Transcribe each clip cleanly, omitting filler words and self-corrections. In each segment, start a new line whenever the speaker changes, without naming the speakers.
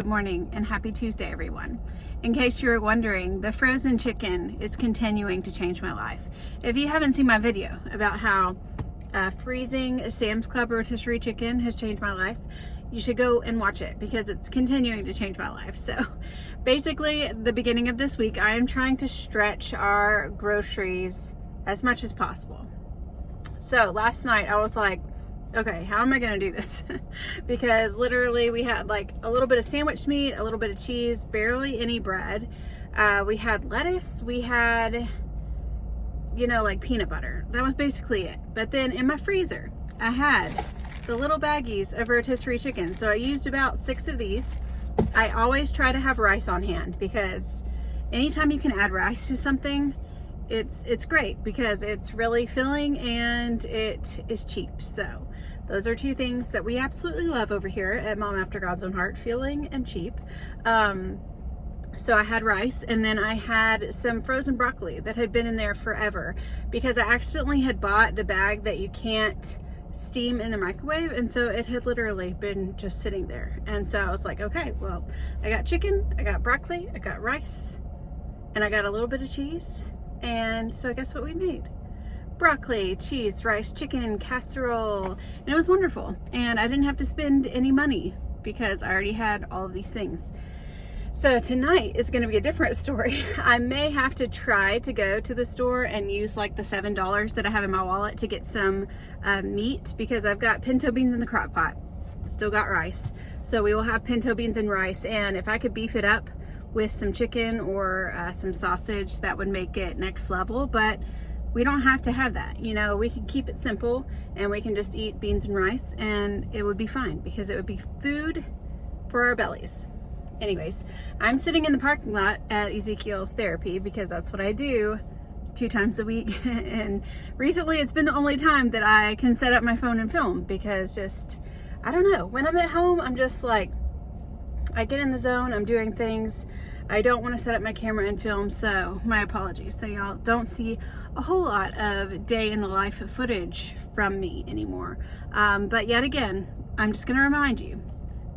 Good morning and happy Tuesday, everyone. In case you were wondering, the frozen chicken is continuing to change my life. If you haven't seen my video about how freezing a Sam's Club rotisserie chicken has changed my life, you should go and watch it because it's continuing to change my life. So basically, at the beginning of this week, I am trying to stretch our groceries as much as possible. So last night I was like, okay, how am I gonna do this? Because literally we had like a little bit of sandwich meat, a little bit of cheese, barely any bread. We had lettuce, we had, like peanut butter. That was basically it. But then in my freezer, I had the little baggies of rotisserie chicken. So I used about 6 of these. I always try to have rice on hand because anytime you can add rice to something, it's great because it's really filling and it is cheap. So those are 2 things that we absolutely love over here at Mom After God's Own Heart, filling and cheap. So I had rice, and then I had some frozen broccoli that had been in there forever because I accidentally had bought the bag that you can't steam in the microwave, and so it had literally been just sitting there. And so I was like, okay, well, I got chicken, I got broccoli, I got rice, and I got a little bit of cheese. And so guess what we made? Broccoli, cheese, rice, chicken, casserole, and it was wonderful. And I didn't have to spend any money because I already had all of these things. So tonight is going to be a different story. I may have to try to go to the store and use like the $7 that I have in my wallet to get some meat because I've got pinto beans in the crock pot. Still got rice. So we will have pinto beans and rice, and if I could beef it up with some chicken or some sausage, that would make it next level. But we don't have to have that. We can keep it simple and we can just eat beans and rice and it would be fine because it would be food for our bellies. Anyways, I'm sitting in the parking lot at Ezekiel's therapy because that's what I do 2 times a week. And recently it's been the only time that I can set up my phone and film because I don't know, when I'm at home, I'm just like, I get in the zone, I'm doing things. I don't want to set up my camera and film, so my apologies. So y'all don't see a whole lot of day in the life of footage from me anymore. But yet again, I'm just gonna remind you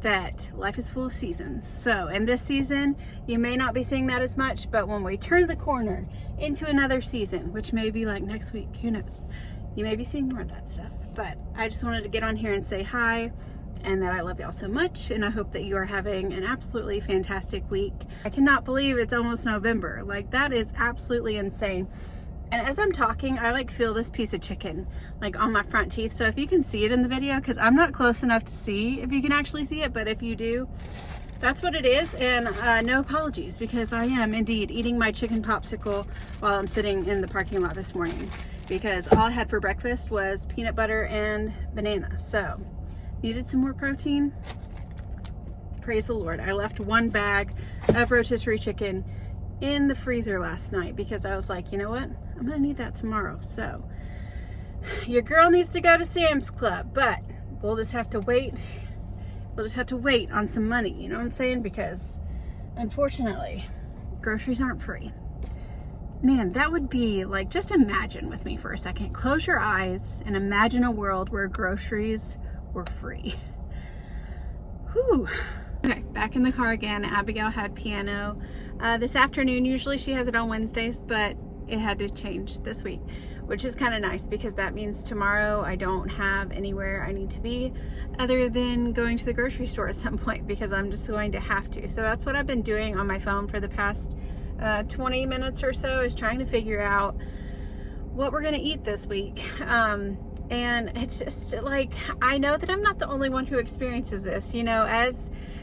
that life is full of seasons. So in this season, you may not be seeing that as much, but when we turn the corner into another season, which may be like next week, who knows? You may be seeing more of that stuff. But I just wanted to get on here and say hi, and that I love y'all so much, and I hope that you are having an absolutely fantastic week. I cannot believe it's almost November. Like, that is absolutely insane. And as I'm talking, I like feel this piece of chicken like on my front teeth. So if you can see it in the video, because I'm not close enough to see if you can actually see it, but if you do, that's what it is. And no apologies, because I am indeed eating my chicken popsicle while I'm sitting in the parking lot this morning, because all I had for breakfast was peanut butter and banana. So needed some more protein. Praise the Lord. I left 1 bag of rotisserie chicken in the freezer last night because I was like, you know what? I'm gonna need that tomorrow. So your girl needs to go to Sam's Club, but we'll just have to wait. We'll just have to wait on some money, you know what I'm saying? Because unfortunately, groceries aren't free. Man, that would be like, just imagine with me for a second. Close your eyes and imagine a world where groceries were free. Whew. Okay, back in the car again. Abigail had piano this afternoon. Usually she has it on Wednesdays, but it had to change this week, which is kind of nice because that means tomorrow I don't have anywhere I need to be other than going to the grocery store at some point because I'm just going to have to. So that's what I've been doing on my phone for the past 20 minutes or so, is trying to figure out what we're gonna eat this week. And it's just like, I know that I'm not the only one who experiences this,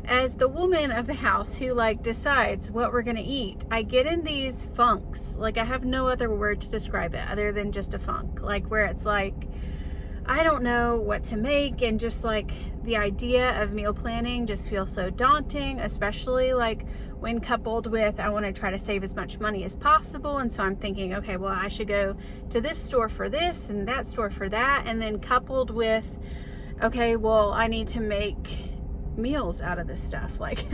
as the woman of the house who like decides what we're gonna eat. I get in these funks, like I have no other word to describe it other than just a funk, like where it's like, I don't know what to make, and just like the idea of meal planning just feels so daunting, especially like when coupled with I want to try to save as much money as possible. And so I'm thinking, okay, well, I should go to this store for this and that store for that, and then coupled with, okay, well, I need to make meals out of this stuff. Like,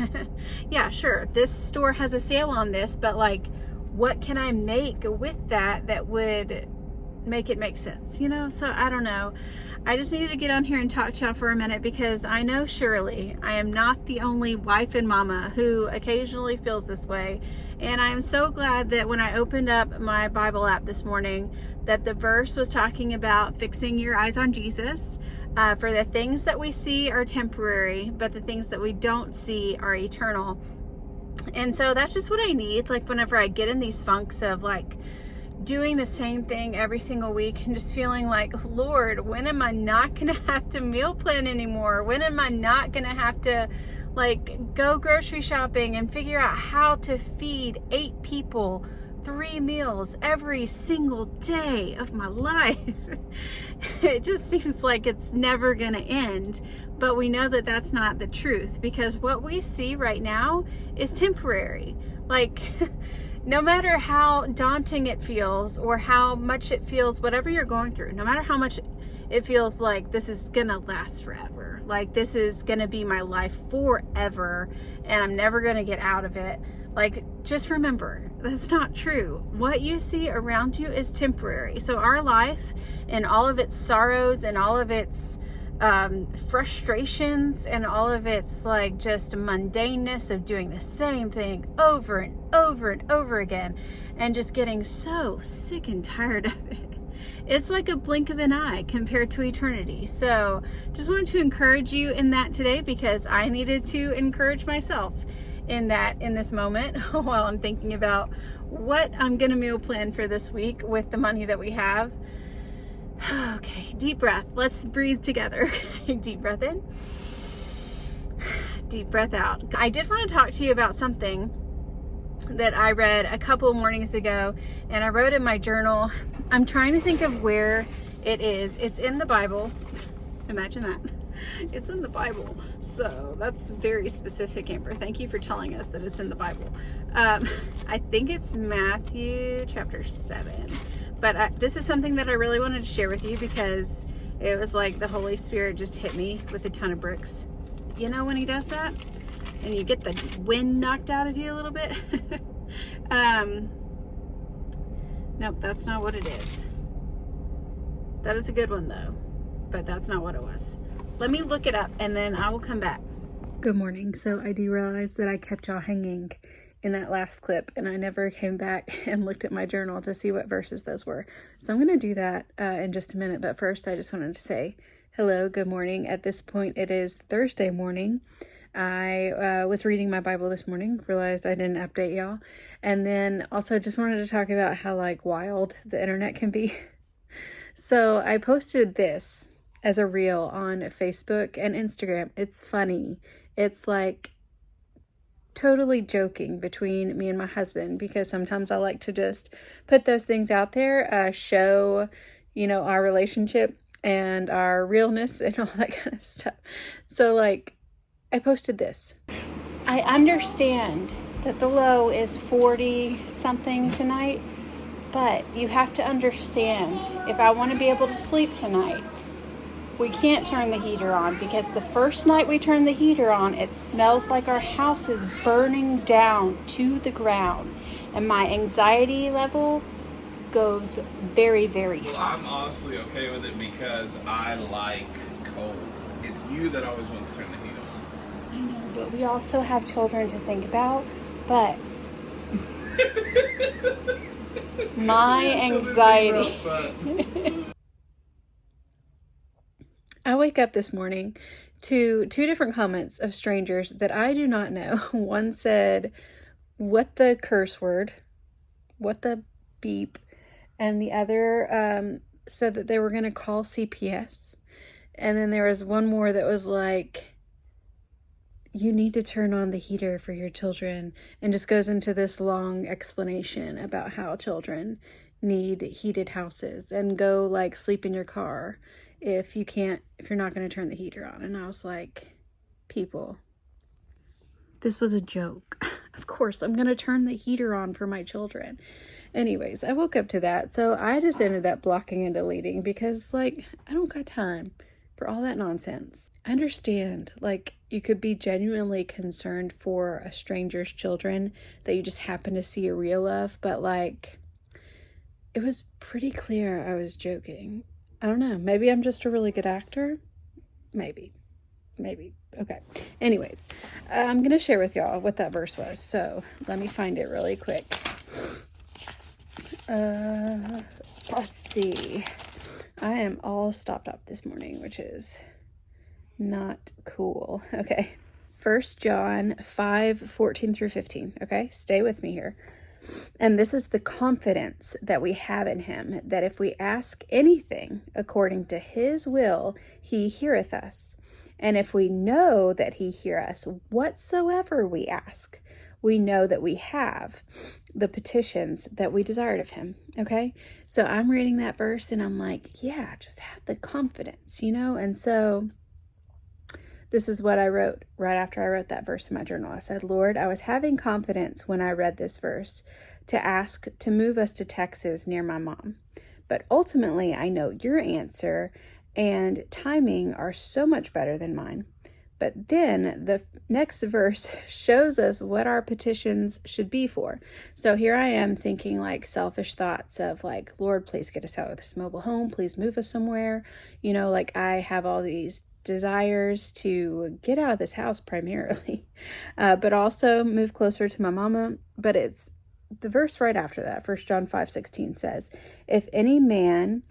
yeah, sure, this store has a sale on this, but like, what can I make with that would make it make sense, you know? So I don't know. I just needed to get on here and talk to y'all for a minute, because I know surely I am not the only wife and mama who occasionally feels this way. And I'm so glad that when I opened up my Bible app this morning, that the verse was talking about fixing your eyes on Jesus. For the things that we see are temporary, but the things that we don't see are eternal. And so that's just what I need. Like, whenever I get in these funks of like doing the same thing every single week and just feeling like, Lord, when am I not gonna have to meal plan anymore? When am I not gonna have to like go grocery shopping and figure out how to feed 8 people 3 meals every single day of my life? It just seems like it's never gonna end. But we know that that's not the truth, because what we see right now is temporary. Like, no matter how daunting it feels or how much it feels, whatever you're going through, no matter how much it feels like this is gonna last forever, like this is gonna be my life forever and I'm never gonna get out of it, like, just remember, that's not true. What you see around you is temporary. So our life and all of its sorrows and all of its frustrations and all of its like just mundaneness of doing the same thing over and over and over again and just getting so sick and tired of it, it's like a blink of an eye compared to eternity. So just wanted to encourage you in that today, because I needed to encourage myself in that in this moment while I'm thinking about what I'm gonna meal plan for this week with the money that we have. Okay, deep breath. Let's breathe together. Deep breath in, deep breath out. I did want to talk to you about something that I read a couple mornings ago, and I wrote in my journal. I'm trying to think of where it is. It's in the Bible. Imagine that. It's in the Bible. So that's very specific, Amber. Thank you for telling us that it's in the Bible. I think it's Matthew chapter 7. But this is something that I really wanted to share with you, because it was like the Holy Spirit just hit me with a ton of bricks. You know when he does that? And you get the wind knocked out of you a little bit? Nope, that's not what it is. That is a good one though, but that's not what it was. Let me look it up and then I will come back. Good morning. So I do realize that I kept y'all hanging in that last clip, and I never came back and looked at my journal to see what verses those were. So I'm going to do that in just a minute. But first, I just wanted to say hello, good morning. At this point, it is Thursday morning. I was reading my Bible this morning, realized I didn't update y'all. And then also just wanted to talk about how like wild the internet can be. So I posted this as a reel on Facebook and Instagram. It's funny. It's like totally joking between me and my husband, because sometimes I like to just put those things out there, show, you know, our relationship and our realness and all that kind of stuff. So like, I posted this. I understand that the low is 40 something tonight, but you have to understand, if I want to be able to sleep tonight, we can't turn the heater on, because the first night we turn the heater on, it smells like our house is burning down to the ground. And my anxiety level goes very, very high.
Well, I'm honestly okay with it because I like cold. It's you that always wants to turn the heat on.
I know, but we also have children to think about. But my anxiety. I wake up this morning to 2 different comments of strangers that I do not know. One said, "What the curse word? What the beep?" And the other said that they were going to call CPS. And then there was one more that was like, "You need to turn on the heater for your children," and just goes into this long explanation about how children need heated houses and go like sleep in your car if you're not going to turn the heater on. And I was like, people, this was a joke. Of course I'm going to turn the heater on for my children. Anyways, I woke up to that. So I just ended up blocking and deleting, because like, I don't got time for all that nonsense. I understand, like, you could be genuinely concerned for a stranger's children that you just happen to see a reel of, but like, it was pretty clear I was joking. I don't know. Maybe I'm just a really good actor. Maybe. Okay. Anyways, I'm going to share with y'all what that verse was. So let me find it really quick. Let's see. I am all stopped up this morning, which is not cool. Okay. 1 John 5:14 through 15. Okay. Stay with me here. And this is the confidence that we have in him, that if we ask anything according to his will, he heareth us. And if we know that he hear us whatsoever we ask, we know that we have the petitions that we desired of him. Okay. So I'm reading that verse and I'm like, yeah, just have the confidence, And so this is what I wrote right after I wrote that verse in my journal. I said, Lord, I was having confidence when I read this verse to ask to move us to Texas near my mom. But ultimately, I know your answer and timing are so much better than mine. But then the next verse shows us what our petitions should be for. So here I am thinking like selfish thoughts of like, Lord, please get us out of this mobile home. Please move us somewhere. Like I have all these desires to get out of this house primarily, but also move closer to my mama. But it's the verse right after that. 1 John 5:16 says, if any man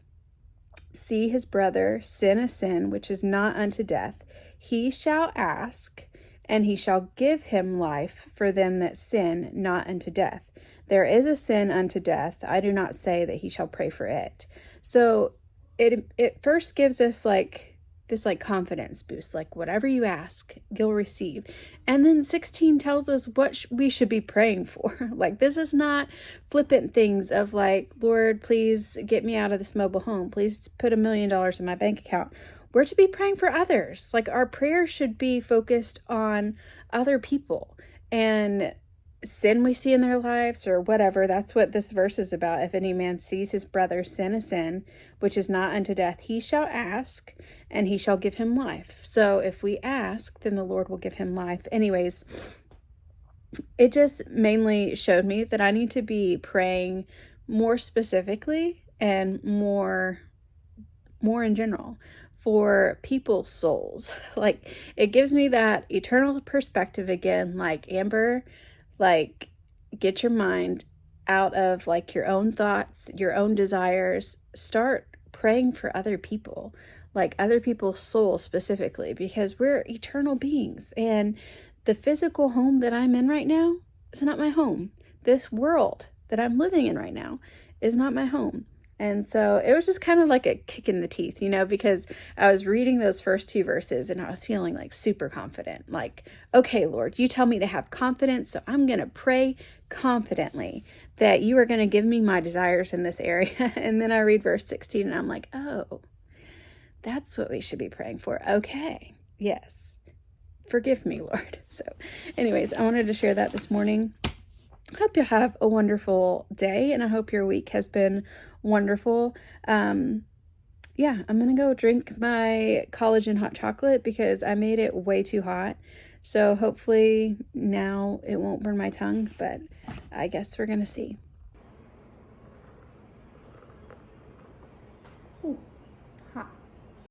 see his brother sin a sin which is not unto death, he shall ask, and he shall give him life for them that sin not unto death. There is a sin unto death. I do not say that he shall pray for it. So it first gives us like this like confidence boost, like whatever you ask, you'll receive. And then 16 tells us what we should be praying for. Like this is not flippant things of like, Lord, please get me out of this mobile home. Please put $1 million in my bank account. We're to be praying for others. Like our prayers should be focused on other people and sin we see in their lives or whatever. That's what this verse is about. If any man sees his brother sin a sin which is not unto death, he shall ask, and he shall give him life. So if we ask, then the Lord will give him life. Anyways, it just mainly showed me that I need to be praying more specifically and more in general for people's souls. Like it gives me that eternal perspective again, like Amber, like get your mind out of like your own thoughts, your own desires. Start praying for other people, like other people's souls specifically, because we're eternal beings. And the physical home that I'm in right now is not my home. This world that I'm living in right now is not my home. And so it was just kind of like a kick in the teeth, because I was reading those first 2 verses and I was feeling like super confident. Like, okay, Lord, you tell me to have confidence, so I'm going to pray confidently that you are going to give me my desires in this area. And then I read verse 16 and I'm like, oh, that's what we should be praying for. Okay, yes. Forgive me, Lord. So anyways, I wanted to share that this morning. I hope you have a wonderful day, and I hope your week has been wonderful. Yeah, I'm gonna go drink my collagen hot chocolate because I made it way too hot. So hopefully now it won't burn my tongue, but I guess we're gonna see.